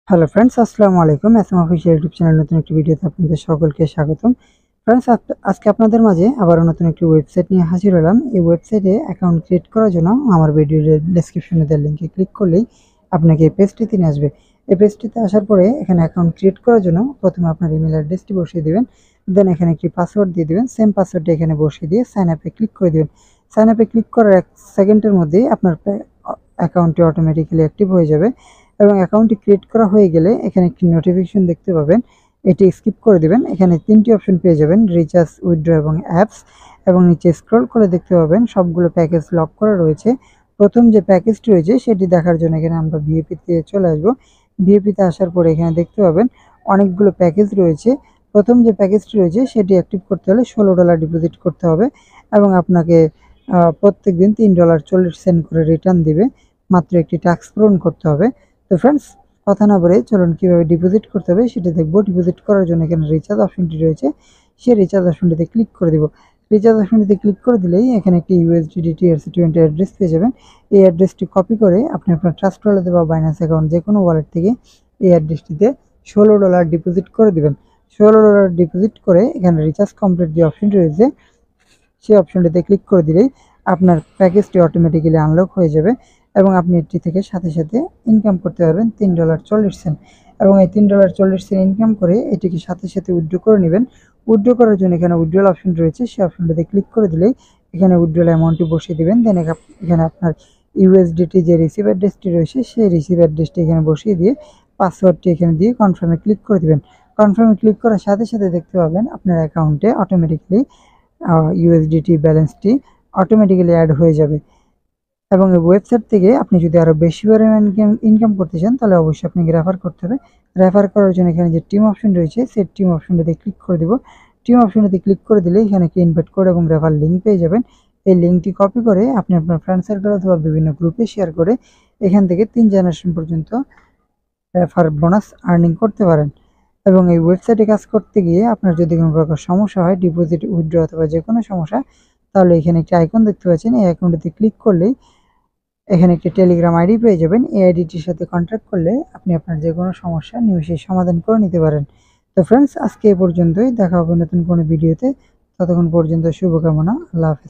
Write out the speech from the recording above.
Hello friends, আসসালামু আলাইকুম। SM official YouTube channel নতুন একটি ভিডিওতে আপনাদের সকলকে স্বাগতম। ফ্রেন্ডস, আজকে আপনাদের মাঝে আবারও নতুন একটি ওয়েবসাইট নিয়ে হাজির হলাম। এই ওয়েবসাইটে অ্যাকাউন্ট ক্রিয়েট করার জন্য আমার ভিডিওর ডেসক্রিপশনে দেওয়া লিঙ্কে ক্লিক করলেই আপনাকে এই পেজটিতে নিয়ে আসবে। এই পেজটিতে আসার পরে এখানে অ্যাকাউন্ট ক্রিয়েট করার জন্য প্রথমে আপনার ইমেল অ্যাড্রেসটি বসিয়ে দেবেন, দেন এখানে একটি পাসওয়ার্ড দিয়ে দেবেন। সেম পাসওয়ার্ডটি এখানে বসিয়ে দিয়ে সাইন আপে ক্লিক করে দেবেন। সাইন আপে ক্লিক করার 1 সেকেন্ডের মধ্যেই আপনার অ্যাকাউন্টটি অটোমেটিক্যালি অ্যাক্টিভ হয়ে যাবে এবং অ্যাকাউন্টটি ক্রিয়েট করা হয়ে গেলে এখানে একটি নোটিফিকেশন দেখতে পাবেন, এটি স্কিপ করে দিবেন। এখানে 3টি অপশন পেয়ে যাবেন, রিচার্জ, উইথড্র এবং অ্যাপস, এবং নিচে স্ক্রল করে দেখতে পাবেন সবগুলো প্যাকেজ লক করা রয়েছে। প্রথম যে প্যাকেজটি রয়েছে সেটি দেখার জন্য এখানে আমরা ভিএপিতে চলে আসব। ভিএপিতে আসার পরে এখানে দেখতে পাবেন অনেকগুলো প্যাকেজ রয়েছে। প্রথম যে প্যাকেজটি রয়েছে সেটি অ্যাক্টিভ করতে হলে $16 ডিপোজিট করতে হবে এবং আপনাকে প্রত্যেক দিন $3.40 করে রিটার্ন দিবে। মাত্র একটি টাস্ক পূরণ করতে হবে। তো ফ্রেন্ডস, কথা না বলে চলুন কীভাবে ডিপোজিট করতে হবে সেটি দেখবো। ডিপোজিট করার জন্য এখানে রিচার্জ অপশনটি রয়েছে, সেই রিচার্জ অপশনটিতে ক্লিক করে দেব। রিচার্জ অপশনটিতে ক্লিক করে দিলেই এখানে একটি USDT ERC20 অ্যাড্রেস পেয়ে যাবেন। এই অ্যাড্রেসটি কপি করে আপনি আপনার ট্রাস্ট ওয়ালেটে বা বাইন্যান্স অ্যাকাউন্ট যে কোনো ওয়ালেট থেকে এই অ্যাড্রেসটিতে $16 ডিপোজিট করে দেবেন। $16 ডিপোজিট করে এখানে রিচার্জ কমপ্লিট যে অপশনটি রয়েছে সেই অপশনটিতে ক্লিক করে দিলেই আপনার প্যাকেজটি অটোমেটিক্যালি আনলক হয়ে যাবে এবং আপনি এটি থেকে সাথে সাথে ইনকাম করতে পারবেন $3.40। এবং এই $3.40 ইনকাম করে এটিকে সাথে সাথে উইথড্র করে নেবেন। উইথড্র করার জন্য এখানে উইথড্রল অপশন রয়েছে, সেই অপশনটিতে ক্লিক করে দিলেই এখানে উইথড্রল অ্যামাউন্টটি বসিয়ে দেবেন। দেন এখানে আপনার ইউএসডিটি যে রিসিভ অ্যাড্রেসটি রয়েছে সেই রিসিভ অ্যাড্রেসটি এখানে বসিয়ে দিয়ে পাসওয়ার্ডটি এখানে দিয়ে কনফার্মে ক্লিক করে দেবেন। কনফার্মে ক্লিক করার সাথে সাথে দেখতে পাবেন আপনার অ্যাকাউন্টে অটোমেটিক্যালি USDT ব্যালেন্সটি অটোমেটিক্যালি অ্যাড হয়ে যাবে। এবং এই ওয়েবসাইট থেকে আপনি যদি আরও বেশি পরিমাণ ইনকাম করতে চান তাহলে অবশ্যই আপনাকে রেফার করতে হবে। রেফার করার জন্য এখানে যে টিম অপশন রয়েছে সেই টিম অপশনটিতে ক্লিক করে দেব। টিম অপশনটিতে ক্লিক করে দিলে এখানে একটি ইনভাইট কোড এবং রেফার লিঙ্ক পেয়ে যাবেন। এই লিঙ্কটি কপি করে আপনি আপনার ফ্রেন্ড সার্কেল অথবা বিভিন্ন গ্রুপে শেয়ার করে এখান থেকে 3 জেনারেশন পর্যন্ত রেফার বোনাস আর্নিং করতে পারেন। এবং এই ওয়েবসাইটে কাজ করতে গিয়ে আপনার যদি কোনো প্রকার সমস্যা হয়, ডিপোজিট, উইথড্র অথবা যে কোনো সমস্যা, তাহলে এখানে একটি আইকন দেখতে পাচ্ছেন, এই আইকনটিতে ক্লিক করলেই এখানে একটি টেলিগ্রাম আইডি পেয়ে যাবেন। এই আইডিটির সাথে কন্ট্যাক্ট করলে আপনি আপনার যে কোনো সমস্যা নিমেষেই সমাধান করে নিতে পারেন। তো ফ্রেন্ডস, আজকে এ পর্যন্তই। দেখা হবে নতুন কোনো ভিডিওতে। ততক্ষণ পর্যন্ত শুভকামনা। আল্লাহ হাফেজ।